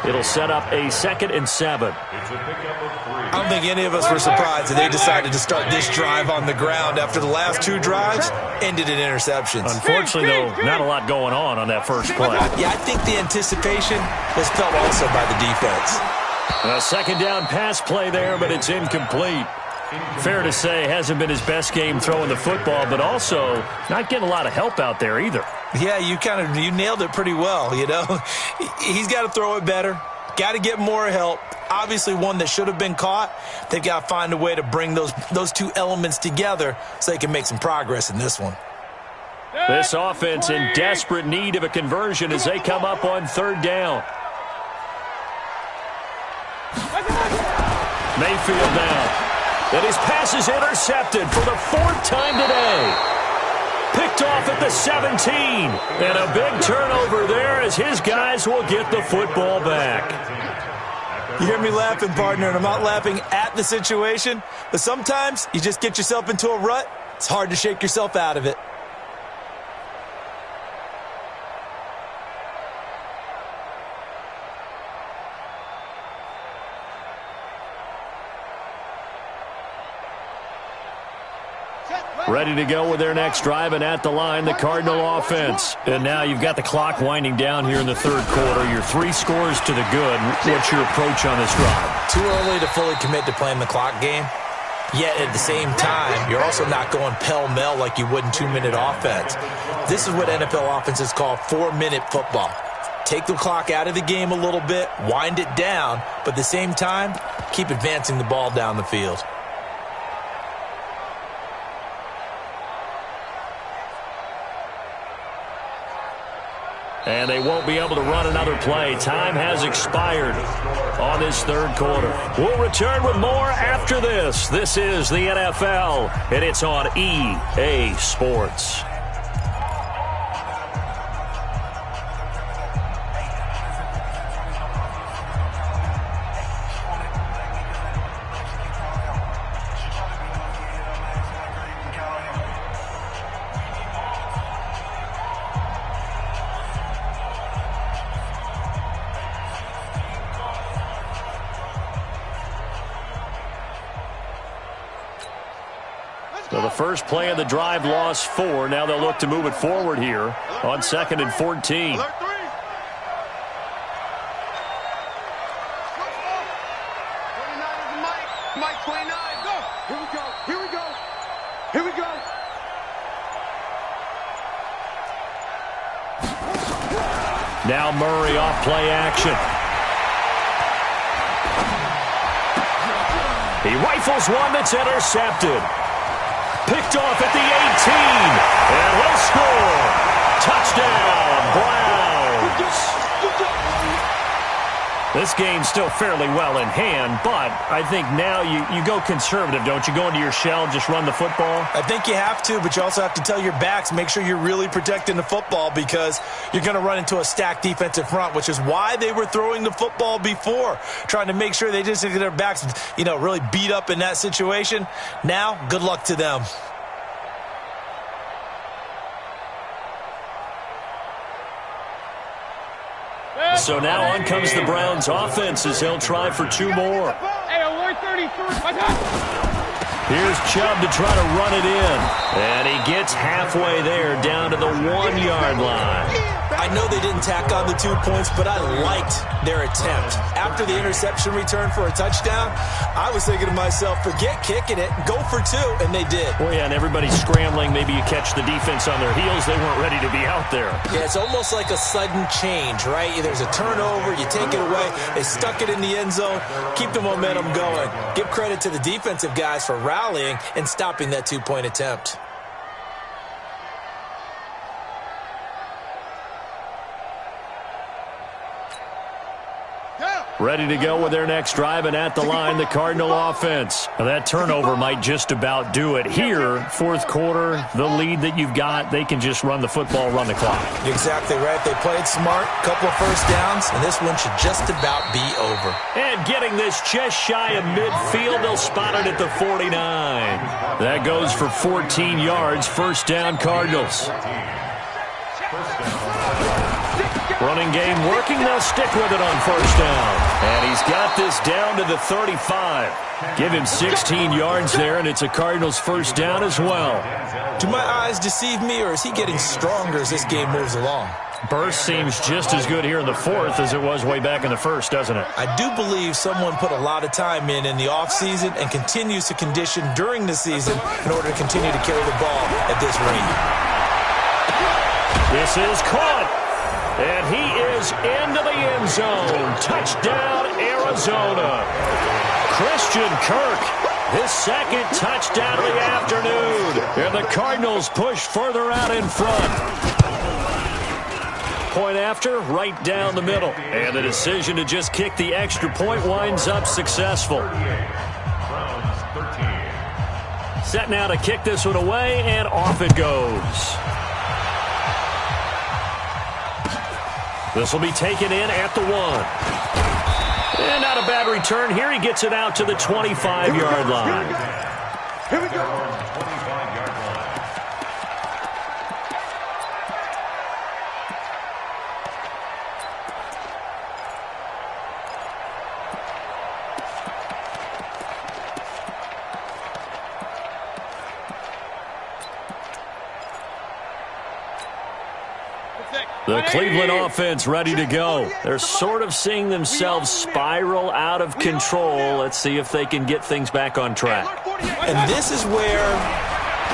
It'll set up a 2nd and 7. I don't think any of us were surprised that they decided to start this drive on the ground after the last 2 drives ended in interceptions. Unfortunately, though, not a lot going on that first play. Yeah, I think the anticipation was felt also by the defense. A 2nd down pass play there, but it's incomplete. Fair to say, hasn't been his best game throwing the football, but also not getting a lot of help out there either. Yeah, you nailed it pretty well, you know. He's got to throw it better. Got to get more help. Obviously one that should have been caught. They've got to find a way to bring those 2 elements together so they can make some progress in this one. This offense in desperate need of a conversion as they come up on third down. Mayfield down. And his pass is intercepted for the 4th time today. Picked off at the 17. And a big turnover there as his guys will get the football back. You hear me laughing, partner, and I'm not laughing at the situation, but sometimes you just get yourself into a rut. It's hard to shake yourself out of it. Ready to go with their next drive, and at the line, the Cardinal offense. And now you've got the clock winding down here in the third quarter. You're 3 scores to the good. What's your approach on this drive? Too early to fully commit to playing the clock game. Yet at the same time, you're also not going pell-mell like you would in 2-minute offense. This is what NFL offenses call 4-minute football. Take the clock out of the game a little bit, wind it down, but at the same time, keep advancing the ball down the field. And they won't be able to run another play. Time has expired on this third quarter. We'll return with more after this. This is the NFL, and it's on EA Sports. So the first play of the drive lost 4. Now they'll look to move it forward here on 2nd and 14. Alert 3. 29 is the mic. Mike 29. Go. Here we go. Here we go. Here we go. Now Murray off play action. He rifles one that's intercepted. Picked off at the 18. And he'll score. Touchdown, Browns. This game's still fairly well in hand, but I think now you go conservative, don't you? Go into your shell, just run the football? I think you have to, but you also have to tell your backs, make sure you're really protecting the football because you're going to run into a stacked defensive front, which is why they were throwing the football before, trying to make sure they just get their backs, really beat up in that situation. Now, good luck to them. So now on comes the Browns offense as he'll try for 2 more. Hey, alert 33. Here's Chubb to try to run it in. And he gets halfway there down to the 1-yard line. I know they didn't tack on the 2 points, but I liked their attempt. After the interception return for a touchdown, I was thinking to myself, forget kicking it, go for 2, and they did. Well, yeah, and everybody's scrambling. Maybe you catch the defense on their heels. They weren't ready to be out there. Yeah, it's almost like a sudden change, right? There's a turnover, you take it away, they stuck it in the end zone, keep the momentum going. Give credit to the defensive guys for rallying and stopping that 2-point attempt. Ready to go with their next drive, and at the line, the Cardinal offense. Now, that turnover might just about do it. Here, fourth quarter, the lead that you've got, they can just run the football, run the clock. Exactly right. They played smart, couple of first downs, and this one should just about be over. And getting this just shy of midfield, they'll spot it at the 49. That goes for 14 yards, first down Cardinals. Running game working, they'll stick with it on first down. And he's got this down to the 35. Give him 16 yards there, and it's a Cardinals first down as well. Do my eyes deceive me, or is he getting stronger as this game moves along? Burst seems just as good here in the fourth as it was way back in the first, doesn't it? I do believe someone put a lot of time in the offseason and continues to condition during the season in order to continue to carry the ball at this rate. This is caught. And he is into the end zone. Touchdown, Arizona. Christian Kirk, his second touchdown of the afternoon. And the Cardinals push further out in front. Point after, right down the middle. And the decision to just kick the extra point winds up successful. Set now to kick this one away, and off it goes. This will be taken in at the 1. And not a bad return here. He gets it out to the 25-yard line. Here we go. The Cleveland offense ready to go. They're sort of seeing themselves spiral out of control. Let's see if they can get things back on track. And this is where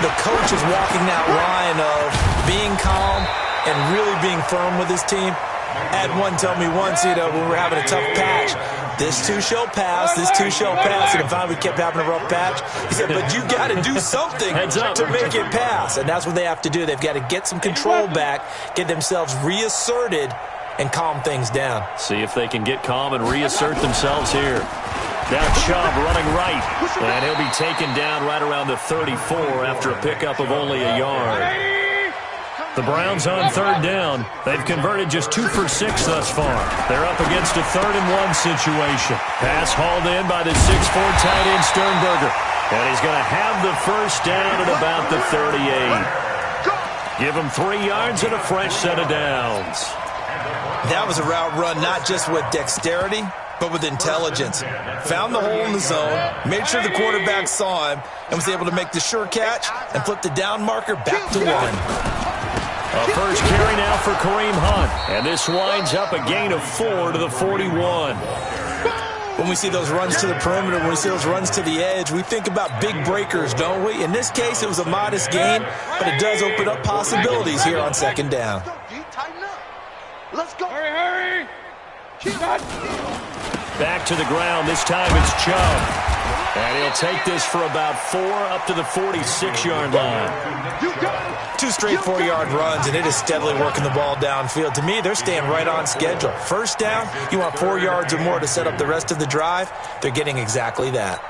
the coach is walking that line of being calm and really being firm with his team. I had one tell me once, when we were having a tough patch, this too shall pass, this too shall pass. And finally we kept having a rough patch. He said, but you got to do something to make it pass. And that's what they have to do. They've got to get some control back, get themselves reasserted, and calm things down. See if they can get calm and reassert themselves here. Now Chubb running right. And he'll be taken down right around the 34 after a pickup of only a yard. The Browns on third down. They've converted just 2 for 6 thus far. They're up against a 3rd-and-1 situation. Pass hauled in by the 6'4" tight end Sternberger. And he's going to have the first down at about the 38. Give him 3 yards and a fresh set of downs. That was a route run not just with dexterity, but with intelligence. Found the hole in the zone, made sure the quarterback saw him, and was able to make the sure catch and flip the down marker back to 1. A first carry now for Kareem Hunt. And this winds up a gain of 4 to the 41. When we see those runs to the perimeter, when we see those runs to the edge, we think about big breakers, don't we? In this case, it was a modest gain, but it does open up possibilities here on second down. Tighten up. Let's go. Hurry, hurry. Back to the ground. This time it's Chubb. And he'll take this for about 4 up to the 46-yard line. 2 straight 4-yard runs, and it is steadily working the ball downfield. To me, they're staying right on schedule. First down, you want 4 yards or more to set up the rest of the drive. They're getting exactly that.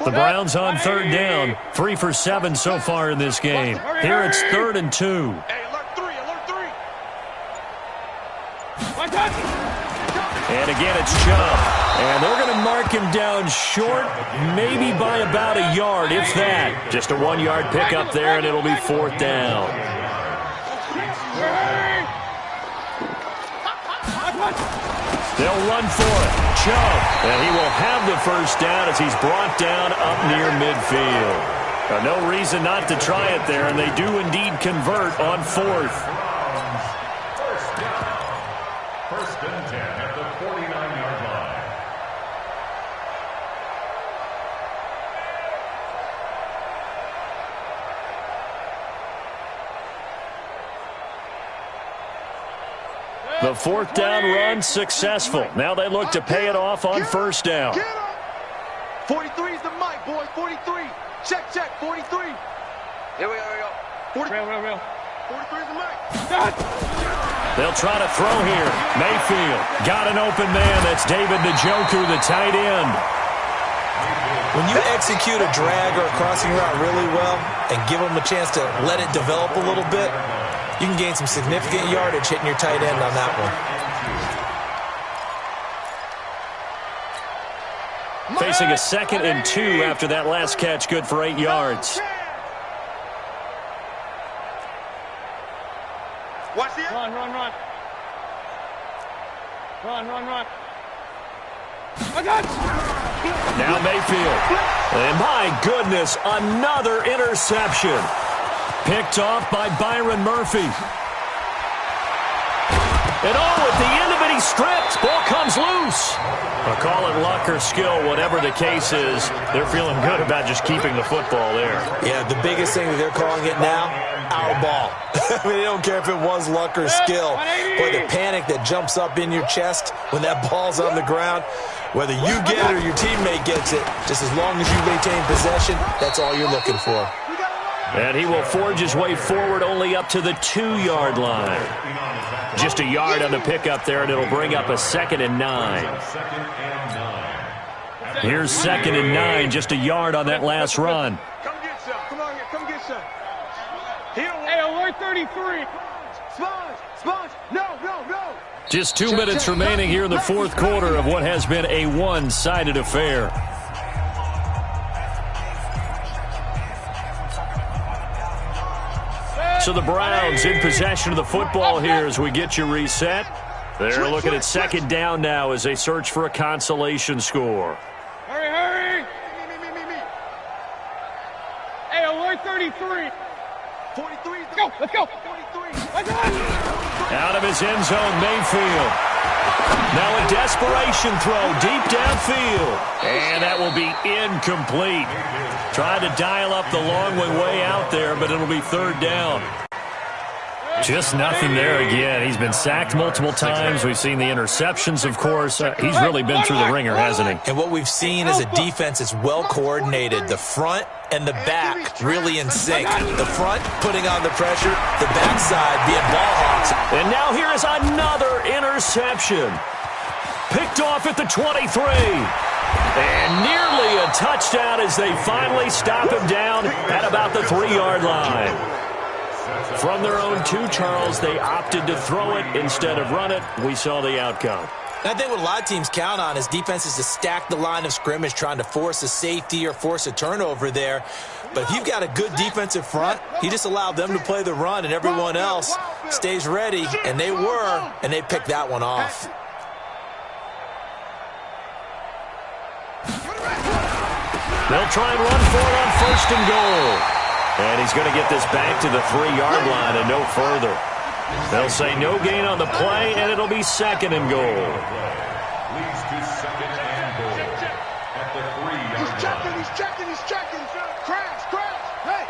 The Browns on third down. 3 for 7 so far in this game. Here it's 3rd and 2. Hey, alert 3, alert 3. And again it's Chubb. And they're going to mark him down short, maybe by about a yard, if that. Just a 1-yard pickup there, and it'll be 4th down. They'll run for it. Chubb. And he will have the first down as he's brought down up near midfield. No reason not to try it there, and they do indeed convert on 4th. First and 10 at the 49-yard line. The 4th down run successful. Now they look to pay it off on 1st down. 43 is the mic, boy. 43. Check, 43. Here we go. 43 is the mic. They'll try to throw here. Mayfield got an open man. That's David Njoku, the tight end. When you execute a drag or a crossing route really well and give them a chance to let it develop a little bit, you can gain some significant yardage hitting your tight end on that one. Facing a 2nd and 2 after that last catch, good for 8 yards. Watch the Run. Now Mayfield. And my goodness, another interception. Picked off by Byron Murphy. And at the end of it, he stripped. Ball comes loose. I'll call it luck or skill, whatever the case is. They're feeling good about just keeping the football there. Yeah, the biggest thing that they're calling it now, our ball. I mean, they don't care if it was luck or skill. Boy, the panic that jumps up in your chest when that ball's on the ground, whether you get it or your teammate gets it, just as long as you maintain possession, that's all you're looking for. And he will forge his way forward only up to the 2-yard line. Just a yard on the pickup there, and it'll bring up a 2nd and 9. Here's 2nd and 9, just a yard on that last run. Come get some. Come on here. Come get some. Hey, alert 33. Sponge. No. Just 2 minutes remaining here in the 4th quarter of what has been a one-sided affair. So the Browns in possession of the football here as we get you reset. They're looking at 2nd down now as they search for a consolation score. Hurry. Me. Hey, alert 33. 43. Let's go. 43. Out of his end zone, Mayfield. Now a desperation throw deep downfield. And that will be incomplete. Tried to dial up the long way out there, but it'll be 3rd down. Just nothing there again. He's been sacked multiple times. We've seen the interceptions, of course. He's really been through the ringer, hasn't he? And what we've seen is a defense that's well coordinated. The front and the back really in sync. The front putting on the pressure, the backside being ball hawks. And now here is another interception. Picked off at the 23. And nearly a touchdown as they finally stop him down at about the 3-yard line. From their own 2, Charles, they opted to throw it instead of run it. We saw the outcome. And I think what a lot of teams count on is defenses to stack the line of scrimmage, trying to force a safety or force a turnover there. But if you've got a good defensive front, you just allow them to play the run and everyone else stays ready. And they were, and they picked that one off. They'll try and run for it on 1st and goal. And he's going to get this back to the 3-yard line and no further. They'll say no gain on the play, and it'll be 2nd and goal. Leads to 2nd and goal at the 3-yard line. He's checking. Crash. Hey.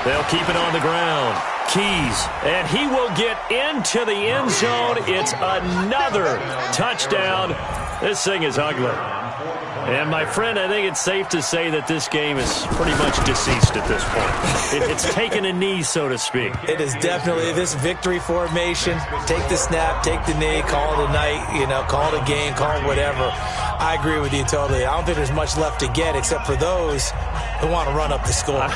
They'll keep it on the ground. Keys, and he will get into the end zone. It's another touchdown. This thing is ugly. And, my friend, I think it's safe to say that this game is pretty much deceased at this point. It's taken a knee, so to speak. It is definitely this victory formation. Take the snap, take the knee, call it a night, call it a game, call it whatever. I agree with you totally. I don't think there's much left to get except for those who want to run up the score.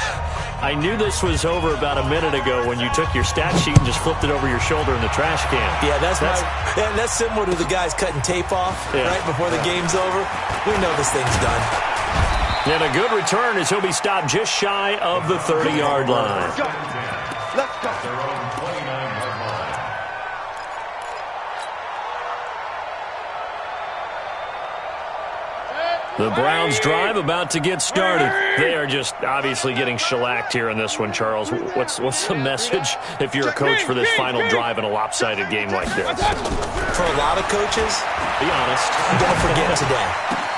I knew this was over about a minute ago when you took your stat sheet and just flipped it over your shoulder in the trash can. Yeah, that's similar to the guys cutting tape off right before the game's over. We know this thing's done. And a good return as he'll be stopped just shy of the 30-yard line. Let's go. The Browns drive about to get started. They are just obviously getting shellacked here in this one, Charles. What's the message if you're a coach for this final drive in a lopsided game like this? For a lot of coaches, be honest, don't forget today.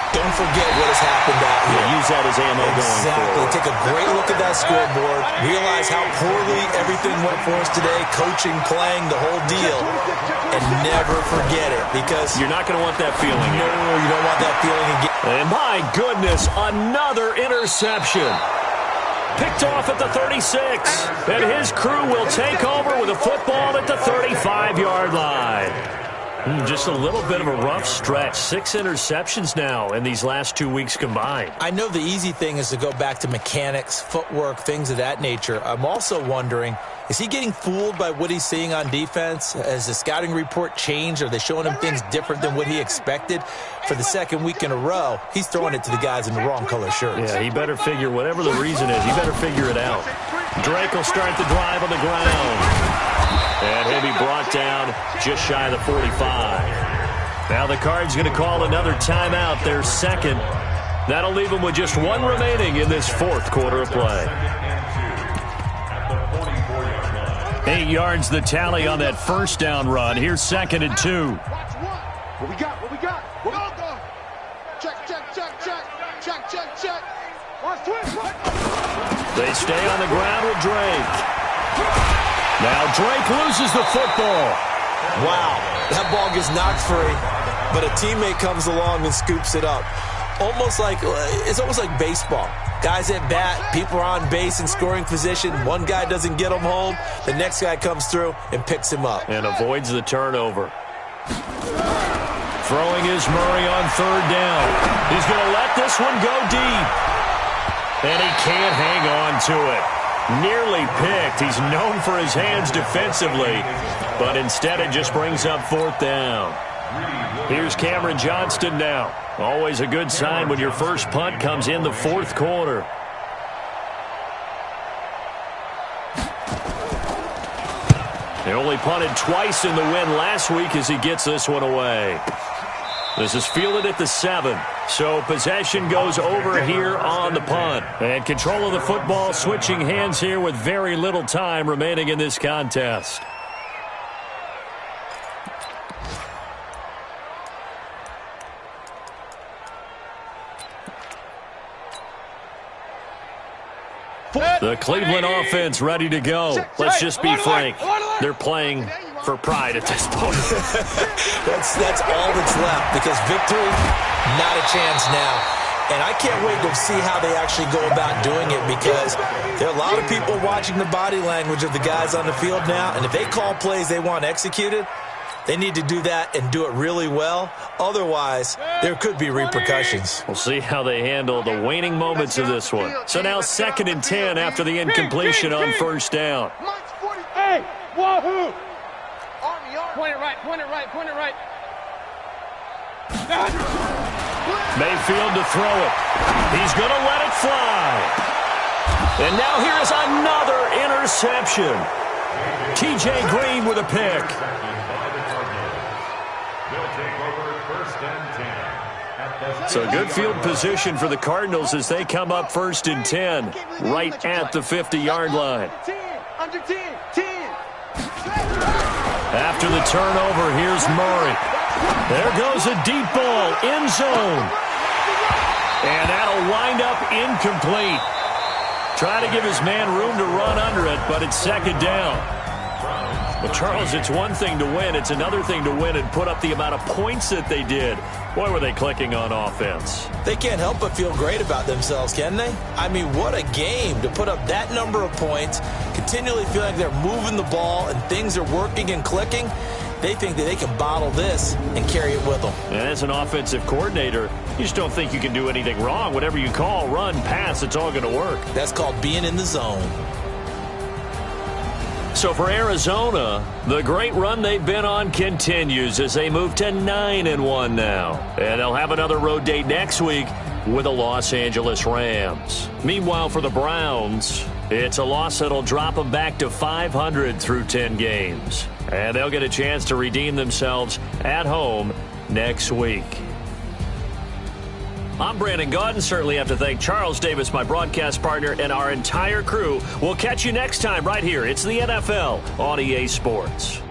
Don't forget what has happened out here. Use that as ammo going forward. Take a great look at that scoreboard. Realize how poorly everything went for us today, coaching, playing, the whole deal. And never forget it, because you're not going to want that feeling. No, you don't want that feeling again. And my goodness, another interception. Picked off at the 36. And his crew will take over with a football at the 35-yard line. Just a little bit of a rough stretch. 6 interceptions now in these last 2 weeks combined. I know the easy thing is to go back to mechanics, footwork, things of that nature. I'm also wondering, is he getting fooled by what he's seeing on defense? Has the scouting report changed? Are they showing him things different than what he expected? For the second week in a row, he's throwing it to the guys in the wrong color shirts. Yeah, he better figure, whatever the reason is, he better figure it out. Drake will start the drive on the ground. And he'll be brought down just shy of the 45. Now the Cards going to call another timeout, their second. That'll leave them with just one remaining in this fourth quarter of play. 8 yards the tally on that first down run. Here's 2nd and 2. What we got? What we got? What we got? Check, check, check, check. Check, check, check. They stay on the ground with Drake. Now Drake loses the football. Wow, that ball gets knocked free, but a teammate comes along and scoops it up. It's almost like baseball. Guys at bat, people are on base in scoring position. One guy doesn't get him home. The next guy comes through and picks him up. And avoids the turnover. Throwing is Murray on 3rd down. He's going to let this one go deep. And he can't hang on to it. Nearly picked. He's known for his hands defensively, but instead it just brings up 4th down. Here's Cameron Johnston now. Always a good sign when your first punt comes in the 4th quarter. They only punted twice in the win last week as he gets this one away. This is fielded at the 7. So possession goes over here on the punt. And control of the football switching hands here with very little time remaining in this contest. The Cleveland offense ready to go. Let's just be frank. They're playing for pride at this point. That's all that's left, because victory, not a chance now. And I can't wait to see how they actually go about doing it, because there are a lot of people watching the body language of the guys on the field now, and if they call plays they want executed, they need to do that and do it really well. Otherwise, there could be repercussions. We'll see how they handle the waning moments of this one. So now 2nd and 10 after the incompletion on 1st down. Hey, wahoo! Point it right, point it right, point it right. Mayfield to throw it. He's going to let it fly. And now here's another interception. T.J. Green with a pick. So good field position for the Cardinals as they come up 1st and 10, right at the 50-yard line. Under 10, 10. After the turnover, here's Murray. There goes a deep ball, end zone. And that'll wind up incomplete. Try to give his man room to run under it, but it's 2nd down. Well, Charles, it's one thing to win. It's another thing to win and put up the amount of points that they did. Boy, were they clicking on offense. They can't help but feel great about themselves, can they? I mean, what a game to put up that number of points, continually feel like they're moving the ball and things are working and clicking. They think that they can bottle this and carry it with them. And as an offensive coordinator, you just don't think you can do anything wrong. Whatever you call, run, pass, it's all going to work. That's called being in the zone. So for Arizona, the great run they've been on continues as they move to 9-1 now. And they'll have another road date next week with the Los Angeles Rams. Meanwhile, for the Browns, it's a loss that'll drop them back to 500 through 10 games. And they'll get a chance to redeem themselves at home next week. I'm Brandon Gaudin. Certainly have to thank Charles Davis, my broadcast partner, and our entire crew. We'll catch you next time right here. It's the NFL on EA Sports.